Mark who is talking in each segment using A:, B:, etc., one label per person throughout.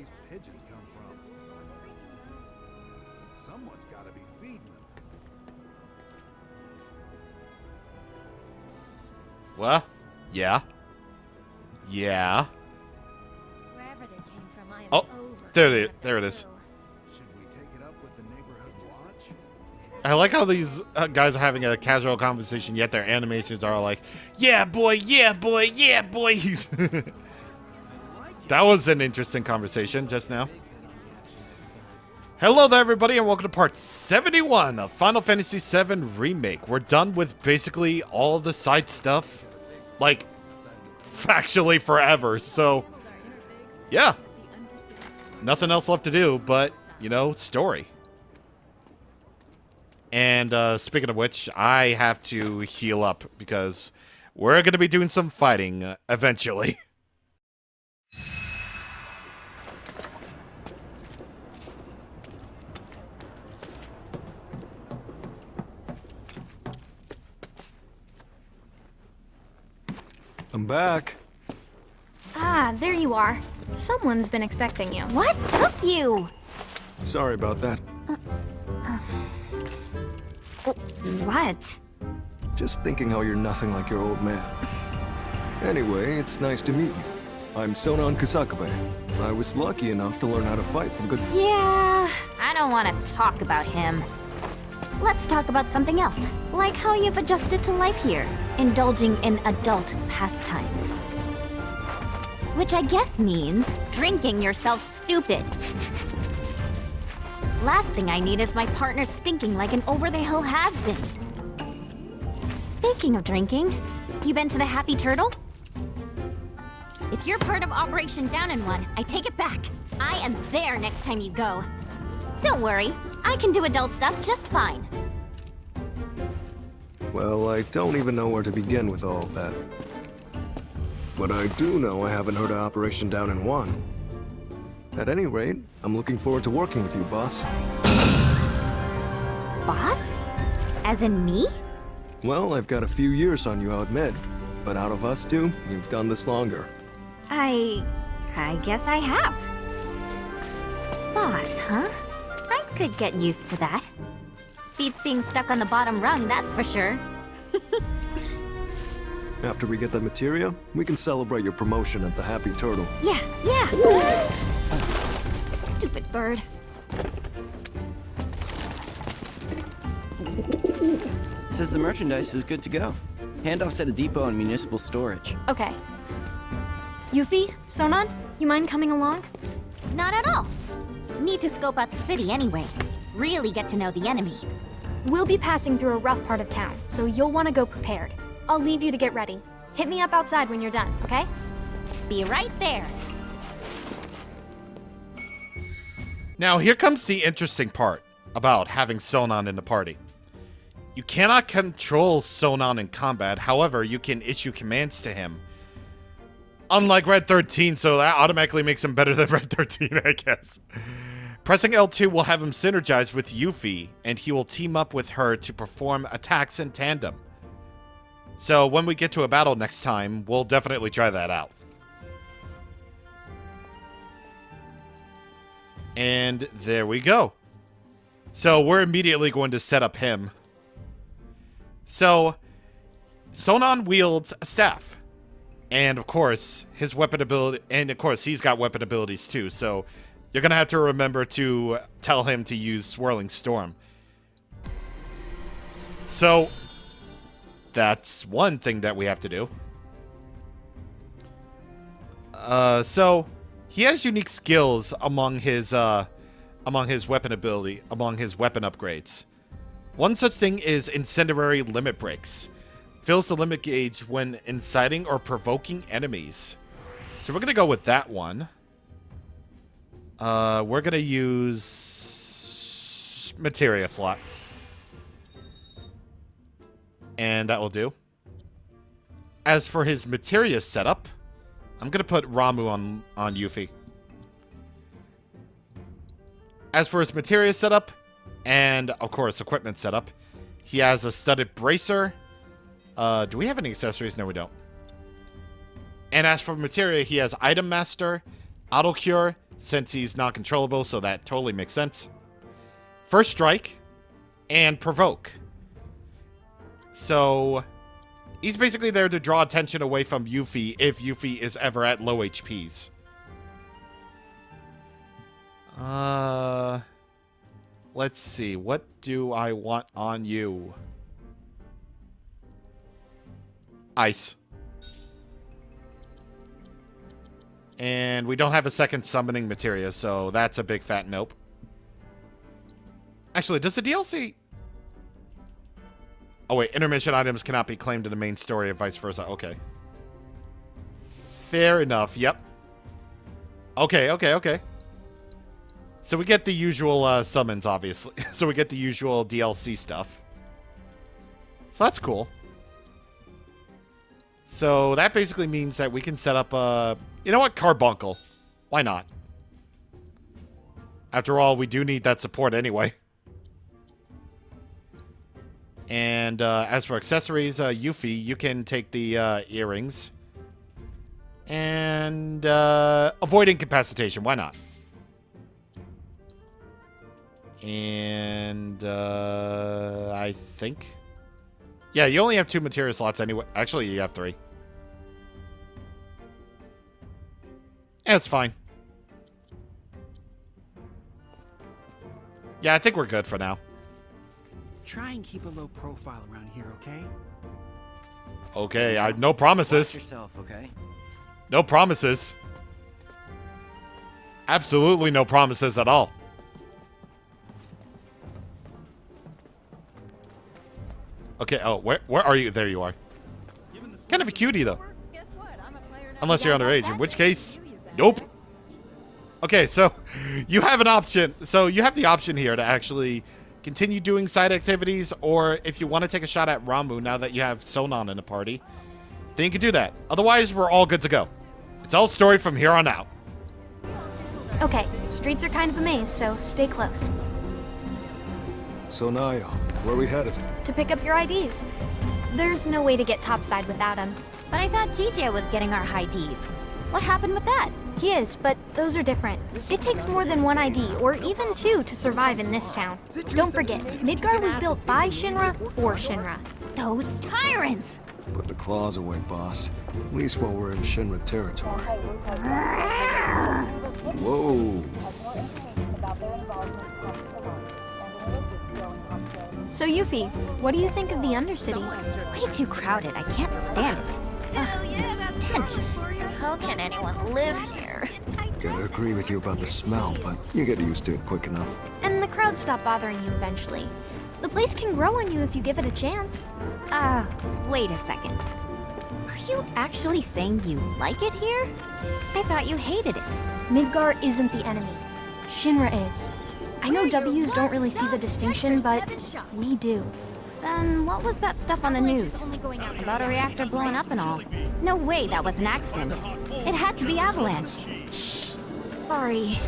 A: these pigeons come from? Someone's got to be feeding them.
B: What? Yeah. Yeah.
C: Wherever they came from, I am
B: Oh, there it is.
A: Should we take it up with the neighborhood watch?
B: I like how these guys are having a casual conversation, yet their animations are like, yeah, boy, yeah, boy, yeah, boy. That was an interesting conversation just now. Hello there, everybody, and welcome to part 71 of Final Fantasy VII Remake. We're done with basically all the side stuff, like, factually forever, so, yeah. Nothing else left to do, but, you know, story. And, speaking of which, I have to heal up, because we're going to be doing some fighting, eventually.
D: I'm back.
E: Ah, there you are. Someone's been expecting you.
C: What took you?
D: Sorry about that.
C: What?
D: Just thinking how you're nothing like your old man. Anyway, it's nice to meet you. I'm Sonon Kusakabe. I was lucky enough to learn how to fight from good...
C: Yeah, I don't want to talk about him. Let's talk about something else, like how you've adjusted to life here, indulging in adult pastimes. Which I guess means drinking yourself stupid. Last thing I need is my partner stinking like an over-the-hill has-been. Speaking of drinking, you been to the Happy Turtle? If you're part of Operation Down in One, I take it back. I am there next time you go. Don't worry, I can do adult stuff just fine.
D: Well, I don't even know where to begin with all of that. But I do know I haven't heard of Operation Down in One. At any rate, I'm looking forward to working with you, boss.
C: Boss? As in me?
D: Well, I've got a few years on you, I'll admit. But out of us two, you've done this longer.
C: I guess I have. Boss, huh? I could get used to that. Beats being stuck on the bottom rung, that's for sure.
D: After we get the materia, we can celebrate your promotion at the Happy Turtle.
C: Yeah. Stupid bird.
F: Says the merchandise is good to go. Handoffs at a depot and municipal storage.
E: Okay. Yuffie, Sonon, you mind coming along?
C: Not at all. Need to scope out the city anyway. Really get to know the enemy.
E: We'll be passing through a rough part of town, so you'll want to go prepared. I'll leave you to get ready. Hit me up outside when you're done, okay?
C: Be right there.
B: Now, here comes the interesting part about having Sonon in the party. You cannot control Sonon in combat, however, you can issue commands to him. Unlike Red 13, so that automatically makes him better than Red 13, I guess. Pressing L2 will have him synergize with Yuffie, and he will team up with her to perform attacks in tandem. So when we get to a battle next time, we'll definitely try that out. And there we go. So we're immediately going to set up him. So Sonon wields a staff. And of course, his weapon ability, and of course, he's got weapon abilities too. So you're going to have to remember to tell him to use Swirling Storm. So that's one thing that we have to do. So he has unique skills among his weapon ability, among his weapon upgrades. One such thing is Incendiary Limit Breaks. Fills the limit gauge when inciting or provoking enemies. So we're going to go with that one. We're going to use Materia slot. And that will do. As for his Materia setup, I'm going to put Ramu on Yuffie. As for his Materia setup, and of course equipment setup, he has a studded bracer. Do we have any accessories? No, we don't. And as for Materia, he has Item Master, Auto Cure, since he's not controllable, so that totally makes sense. First Strike and Provoke. So he's basically there to draw attention away from Yuffie if Yuffie is ever at low HPs. Let's see. What do I want on you? Ice. And we don't have a second summoning materia, so that's a big fat nope. Actually, does the DLC... Oh, wait. Intermission items cannot be claimed in the main story and vice versa. Okay. Fair enough. Yep. Okay. So we get the usual summons, obviously. So we get the usual DLC stuff. So that's cool. So that basically means that we can set up a... You know what? Carbuncle. Why not? After all, we do need that support anyway. And as for accessories, Yuffie, you can take the earrings. And avoid incapacitation. Why not? And I think... Yeah, you only have 2 materia slots anyway. Actually, you have 3. Yeah, it's fine. Yeah, I think we're good for now.
G: Try and keep a low profile around here, okay?
B: Okay, no promises.
F: Watch yourself, okay?
B: No promises. Absolutely no promises at all. Okay, oh, where are you? There you are. Kind of a cutie, though. Unless you're underage, in which case, nope. Okay, so you have an option. So you have the option here to actually continue doing side activities, or if you want to take a shot at Ramu now that you have Sonon in the party, then you can do that. Otherwise, we're all good to go. It's all story from here on out.
E: Okay, streets are kind of a maze, so stay close.
D: So Naya, where are we headed?
E: To pick up your IDs. There's no way to get topside without him.
C: But I thought GJ was getting our high Ds. What happened with that?
E: He is, but those are different. It takes more than 1 ID, or even 2, to survive in this town. Don't forget, Midgar was built by Shinra for Shinra.
C: Those tyrants!
D: Put the claws away, boss. At least while we're in Shinra territory. Whoa.
E: So Yuffie, what do you think of the Undercity?
C: Way too crowded. I can't stand it. Ugh, stench. How can anyone live here?
D: Gotta agree with you about the smell, but you get used to it quick enough.
E: And the crowd stop bothering you eventually. The place can grow on you if you give it a chance.
C: Wait a second. Are you actually saying you like it here? I thought you hated it.
E: Midgar isn't the enemy. Shinra is. I know W's don't really see the distinction, but we do.
C: Then what was that stuff on the news? About a reactor blowing up and all. No way that was an accident. It had to be Avalanche.
E: Shh. Sorry.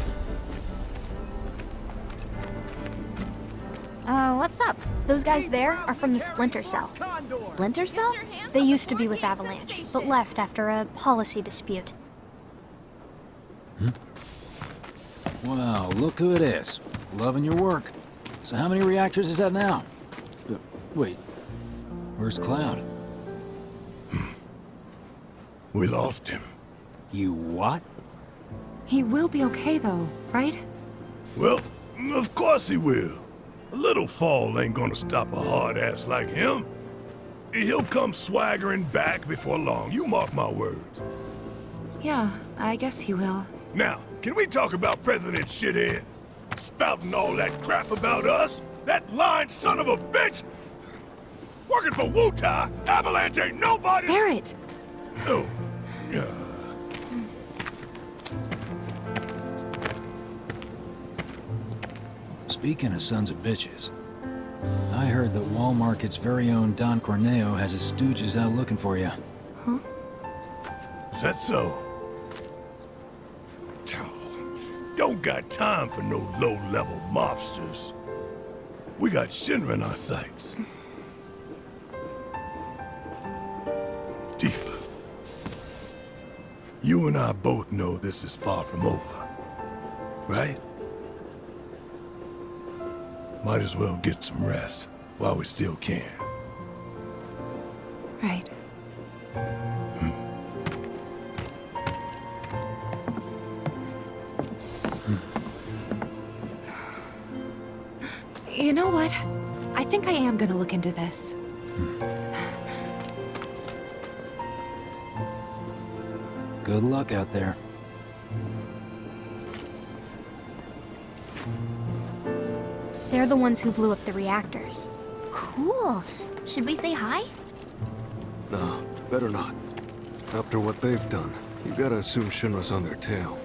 C: What's up?
E: Those guys there are from the Splinter Cell.
C: Splinter Cell?
E: They used to be with Avalanche, but left after a policy dispute.
H: Wow, look who it is. Loving your work. So how many reactors is that now? Wait, where's Cloud?
I: We lost him.
H: You what?
J: He will be okay though, right?
I: Well, of course he will. A little fall ain't gonna stop a hard ass like him. He'll come swaggering back before long, you mark my words.
J: Yeah, I guess he will.
I: Now, can we talk about President Shithead? Spouting all that crap about us? That lying son of a bitch? Working for Wutai, Avalanche ain't nobody.
J: Barrett!
I: Oh, yeah.
H: Speaking of sons of bitches, I heard that Wall Market's very own Don Corneo has his stooges out looking for you.
J: Huh?
I: Is that so? Don't got time for no low-level mobsters. We got Shinra in our sights. Tifa, you and I both know this is far from over. right? Might as well get some rest while we still can.
J: Right. You know what? I think I am gonna look into this.
H: Good luck out there.
E: They're the ones who blew up the reactors.
C: Cool. Should we say hi?
D: No, better not. After what they've done, you gotta assume Shinra's on their tail.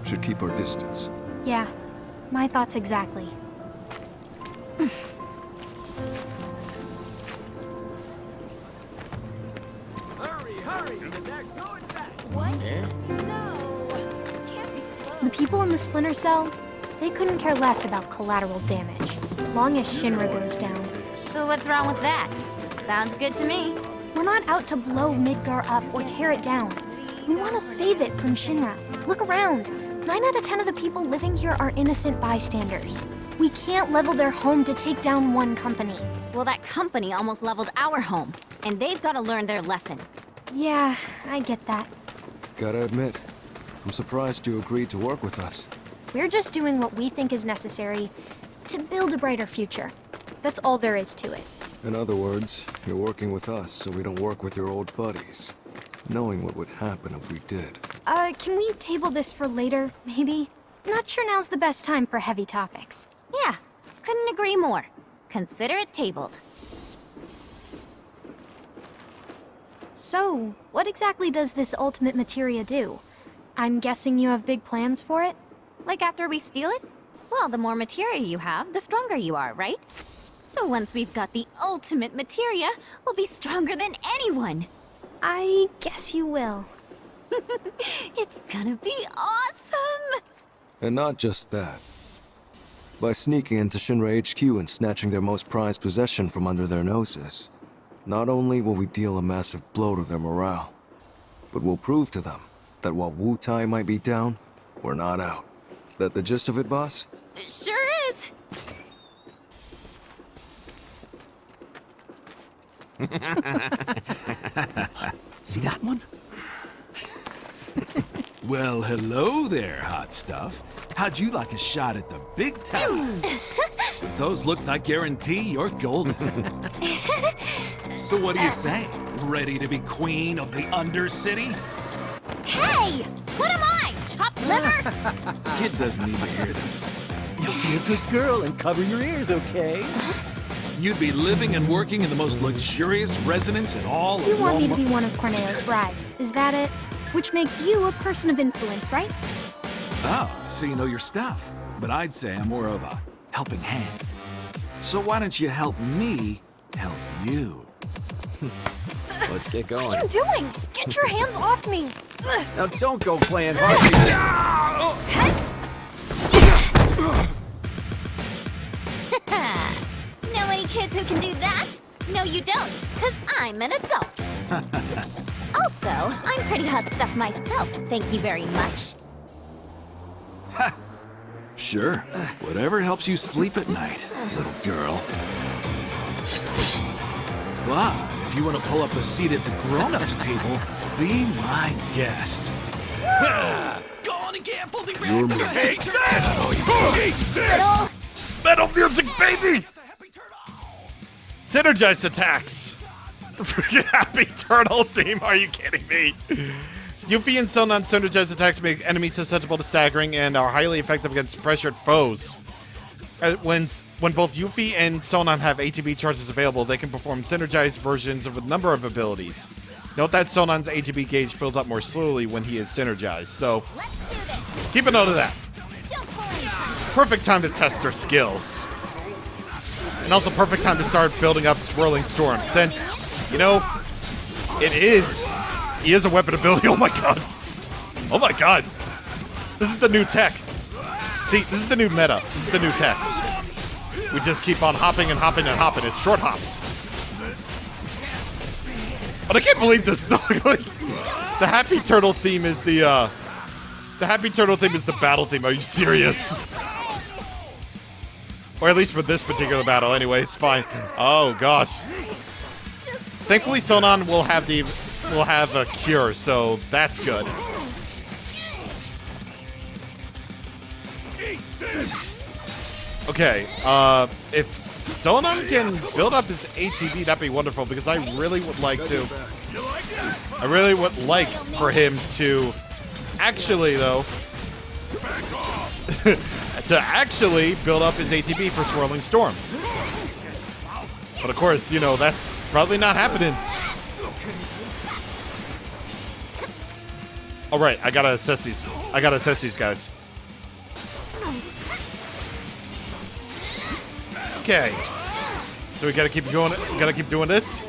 D: Should keep our distance.
E: Yeah, my thoughts exactly. The people in the Splinter Cell, they couldn't care less about collateral damage, long as Shinra goes down.
C: So what's wrong with that? Sounds good to me.
E: We're not out to blow Midgar up or tear it down. We want to save it from Shinra. Look around. 9 out of 10 of the people living here are innocent bystanders. We can't level their home to take down one company.
C: Well, that company almost leveled our home, and they've got to learn their lesson.
E: Yeah, I get that.
D: Gotta admit, I'm surprised you agreed to work with us.
E: We're just doing what we think is necessary to build a brighter future. That's all there is to it.
D: In other words, you're working with us so we don't work with your old buddies, knowing what would happen if we did.
E: Can we table this for later, maybe? Not sure now's the best time for heavy topics.
C: Yeah, couldn't agree more. Consider it tabled.
E: So, what exactly does this ultimate materia do? I'm guessing you have big plans for it?
C: Like after we steal it? Well, the more materia you have, the stronger you are, right? So once we've got the ultimate materia, we'll be stronger than anyone.
E: I guess you will.
C: It's gonna be awesome!
D: And not just that. By sneaking into Shinra HQ and snatching their most prized possession from under their noses, not only will we deal a massive blow to their morale, but we'll prove to them that while Wu Tai might be down, we're not out. That the gist of it, boss?
C: It sure is!
G: See that one? Well, hello there, hot stuff. How'd you like a shot at the big tower? With those looks, I guarantee you're golden. So what do you say? Ready to be queen of the Undercity?
C: Hey! What am I? Chopped liver?
G: Kid doesn't need to hear this.
K: You'll be a good girl and cover your ears, okay?
G: You'd be living and working in the most luxurious residence in all of
E: You want me to
G: Walmart.
E: be one of Corneo's brides, is that it? Which makes you a person of influence, right?
G: Oh, so you know your stuff. But I'd say I'm more of a helping hand. So why don't you help me help you?
K: Let's get
E: What
K: going.
E: are you doing? Get your hands off me! Ugh.
K: Now don't go playing hard.
C: Know any kids who can do that? No, you don't, because I'm an adult. Also, I'm pretty hot stuff myself, thank you very much.
G: Sure. Whatever helps you sleep at night, little girl. But if you want to pull up a seat at the grown-ups table, be my guest.
I: Go on and gamble the Take that!
B: Metal music, baby! Synergized attacks! The freaking Happy Turtle theme, are you kidding me? Yuffie and Sonon synergized attacks make enemies susceptible to staggering and are highly effective against pressured foes. When both Yuffie and Sonon have ATB charges available, they can perform synergized versions of a number of abilities. Note that Sonon's ATB gauge builds up more slowly when he is synergized, so keep a note of that. Perfect time to test her skills. And also perfect time to start building up Swirling Storm, since, you know, he is a weapon ability. Oh my god. Oh my god. This is the new tech. See, this is the new meta. This is the new tech. We just keep on hopping and hopping and hopping. It's short hops. But I can't believe this. The Happy Turtle theme is the The Happy Turtle theme is the battle theme. Are you serious? Or at least for this particular battle. Anyway, it's fine. Oh gosh. Thankfully, Sonon will have a cure, so that's good. Okay, if Sonon can build up his ATB, that'd be wonderful, because I really would like to. I really would like for him to actually, though, to actually build up his ATB for Swirling Storm. But of course, you know, that's probably not happening. All right, I gotta assess these. I gotta assess these guys. Okay, so we gotta keep going. Gotta keep doing this.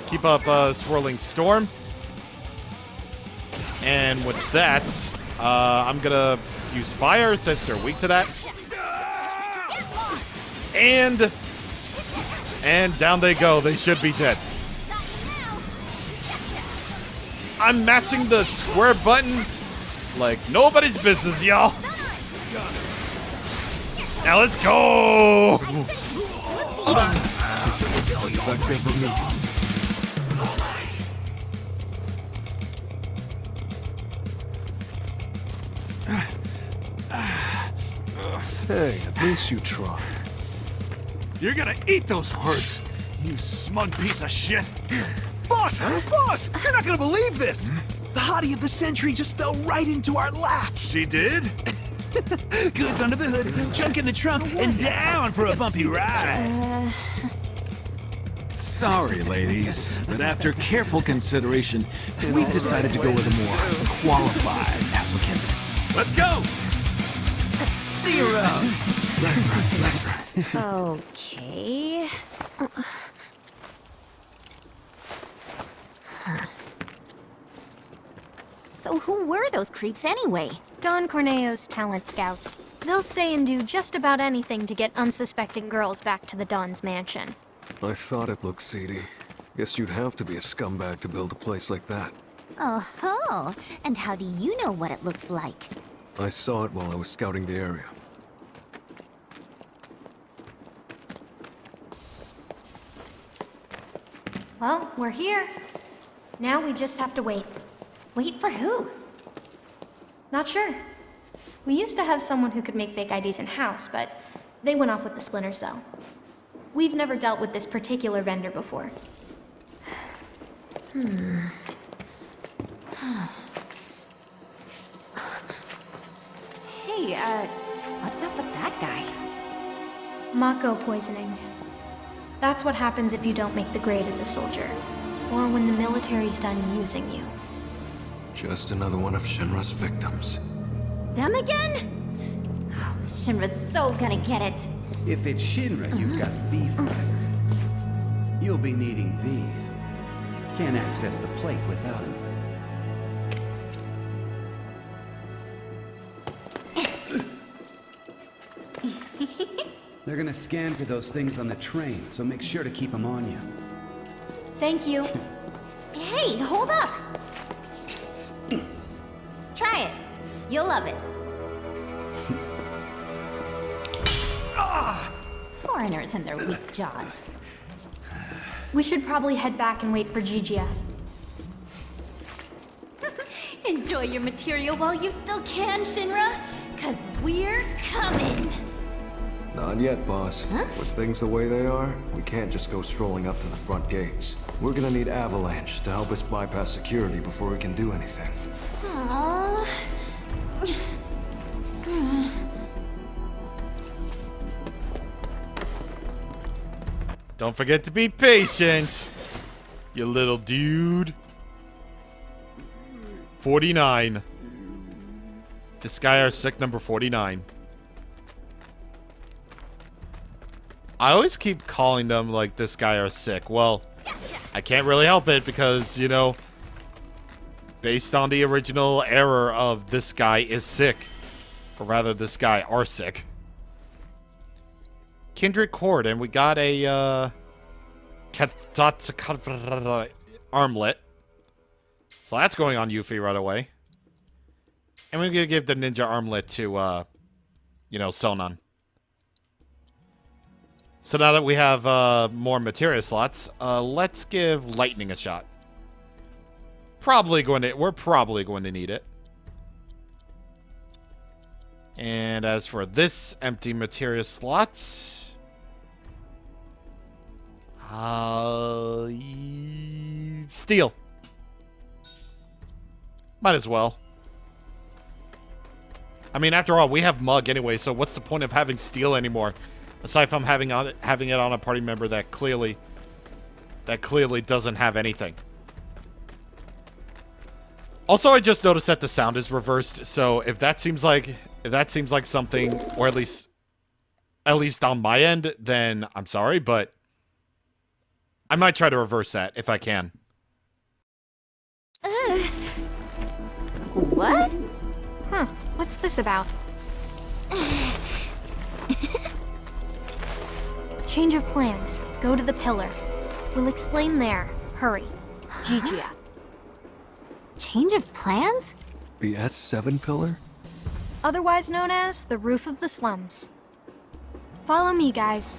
B: Keep up Swirling Storm. And with that, I'm gonna use fire since they're weak to that. And down they go. They should be dead. I'm mashing the square button like nobody's business, y'all. Now let's go!
D: Hey, at least you tried.
G: You're gonna eat those words, you smug piece of shit.
I: Boss! Boss! You're not gonna believe this! The hottie of the century just fell right into our lap.
G: She did?
I: Goods under the hood, junk in the trunk, and down for a bumpy ride.
G: Sorry, ladies, but after careful consideration, we decided to go with a more qualified applicant. Let's go!
I: See you around.
C: Okay. So who were those creeps anyway?
E: Don Corneo's talent scouts. They'll say and do just about anything to get unsuspecting girls back to the Don's mansion.
D: I thought it looked seedy. Guess you'd have to be a scumbag to build a place like that.
C: Oh-ho! And how do you know what it looks like?
D: I saw it while I was scouting the area.
E: Well, we're here. Now we just have to wait.
C: Wait for who?
E: Not sure. We used to have someone who could make fake IDs in-house, but they went off with the Splinter Cell. We've never dealt with this particular vendor before.
C: Hey, what's up with that guy?
E: Mako poisoning. That's what happens if you don't make the grade as a soldier. Or when the military's done using you.
D: Just another one of Shinra's victims.
C: Them again? Oh, Shinra's so gonna get it.
A: If it's Shinra you've got beef with, you'll be needing these. Can't access the plate without them. They're gonna scan for those things on the train, so make sure to keep them on you.
E: Thank you.
C: Hey, hold up! Try it. You'll love it. Foreigners and their weak jaws.
E: We should probably head back and wait for Gigia.
C: Enjoy your material while you still can, Shinra, 'cause we're coming.
D: Not yet, boss.
C: Huh?
D: With things the way they are, we can't just go strolling up to the front gates. We're gonna need Avalanche to help us bypass security before we can do anything.
C: Aww.
B: Don't forget to be patient, you little dude. 49. This guy are sick number 49. I always keep calling them like this guy are sick. Well, I can't really help it because, you know, based on the original error of this guy is sick. Or rather, this guy are sick. Kindred Cord, and we got a, armlet. So that's going on Yuffie right away. And we're gonna give the ninja armlet to, you know, Sonon. So now that we have more materia slots, let's give lightning a shot. We're probably going to need it. And as for this empty materia slots, steel. Might as well. I mean, after all, we have mug anyway, so what's the point of having steel anymore? Aside from having it on a party member that clearly doesn't have anything. Also, I just noticed that the sound is reversed, so if that seems like something, or at least on my end, then I'm sorry, but I might try to reverse that if I can.
C: What?
E: Huh, what's this about? Change of plans. Go to the pillar. We'll explain there. Hurry. Gigia.
C: Change of plans?
D: The S7 pillar?
E: Otherwise known as the roof of the slums. Follow me, guys.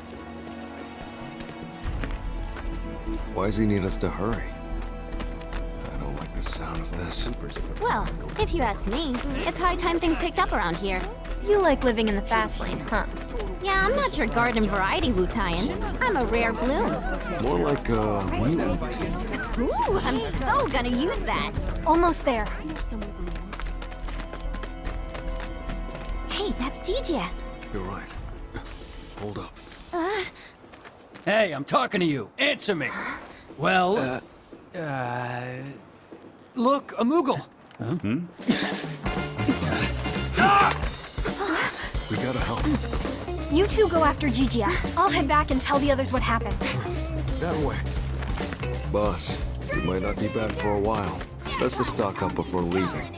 D: Why does he need us to hurry? I don't like the sound of this.
C: Well, if you ask me, it's high time things picked up around here.
E: You like living in the fast lane, huh?
C: Yeah, I'm not your garden variety Wutaian. I'm a rare bloom.
D: More like a mutant.
C: Ooh, I'm so gonna use that.
E: Almost there.
C: Hey, that's Gigia.
D: You're right. Hold up.
K: Hey, I'm talking to you. Answer me. Well,
H: Look, a Moogle.
K: stop!
D: We gotta help.
E: You two go after Gigia. I'll head back and tell the others what happened.
D: That way. Boss, we might not be back for a while. Best to stock up before leaving.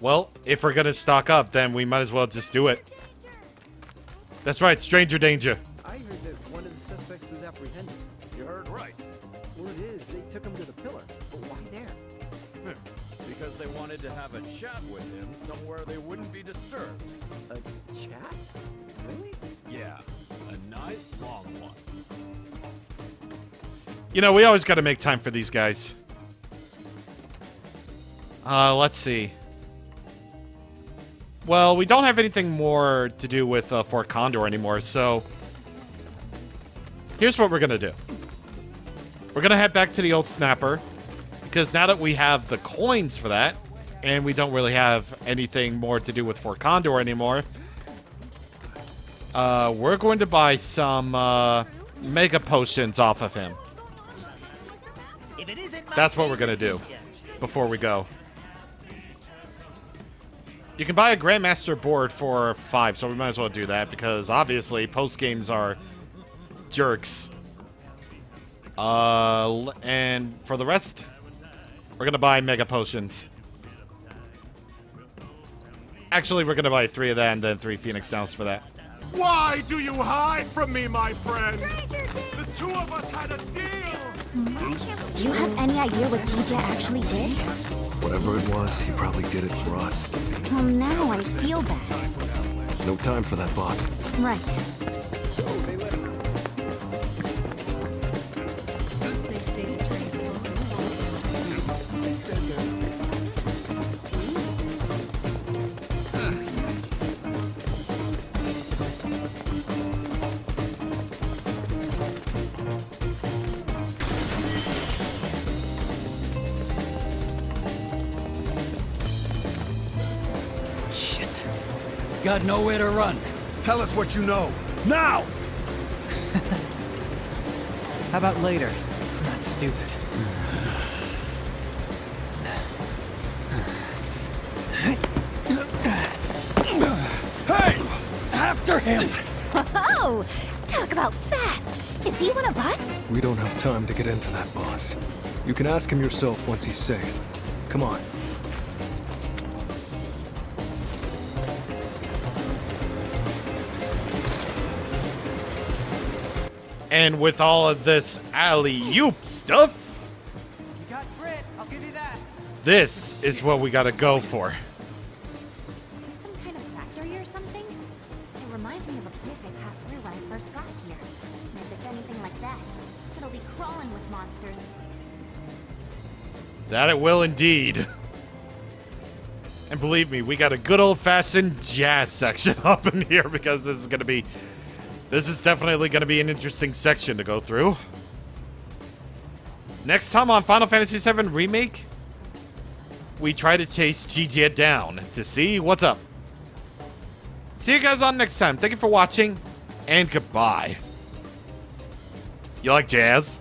B: Well, if we're gonna stock up, then we might as well just do it. That's right, stranger danger.
L: I heard that one of the suspects was apprehended.
I: You heard right.
L: Word is, they took him to the pillar. But why there?
M: Because they wanted to have a chat with him somewhere they wouldn't be disturbed.
L: A chat? Really?
M: Yeah, a nice long one.
B: You know, we always gotta make time for these guys. Let's see. Well, we don't have anything more to do with Fort Condor anymore, so here's what we're gonna do. We're gonna head back to the old Snapper, because now that we have the coins for that, and we don't really have anything more to do with Fort Condor anymore, we're going to buy some mega potions off of him. That's what we're gonna do before we go. You can buy a Grandmaster board for 5, so we might as well do that, because obviously post games are jerks. And for the rest, we're gonna buy mega potions. Actually, we're gonna buy 3 of that and then 3 Phoenix Downs for that.
I: Why do you hide from me, my friend? The two of us had a deal!
C: Do you have any idea what Gigia actually did?
D: Whatever it was, he probably did it for us.
C: Well, now I feel bad.
D: No time for that, boss.
C: Right.
K: Got nowhere to run.
I: Tell us what you know. Now!
K: How about later? I'm not stupid.
I: Hey!
K: After him!
C: Whoa! Talk about fast! Is he one of us?
D: We don't have time to get into that, boss. You can ask him yourself once he's safe. Come on.
B: And with all of this alley-oop stuff,
K: You got grit, I'll give you that.
B: This is what we gotta go for.
C: Is some kind of factory or something? It reminds me of a place I passed through when I first got here. And if it's anything like that, it'll be crawling with monsters.
B: That it will indeed. And believe me, we got a good old-fashioned jazz section up in here because this is definitely gonna be an interesting section to go through. Next time on Final Fantasy VII Remake, we try to chase G-Jet down to see what's up. See you guys on next time. Thank you for watching, and goodbye. You like jazz?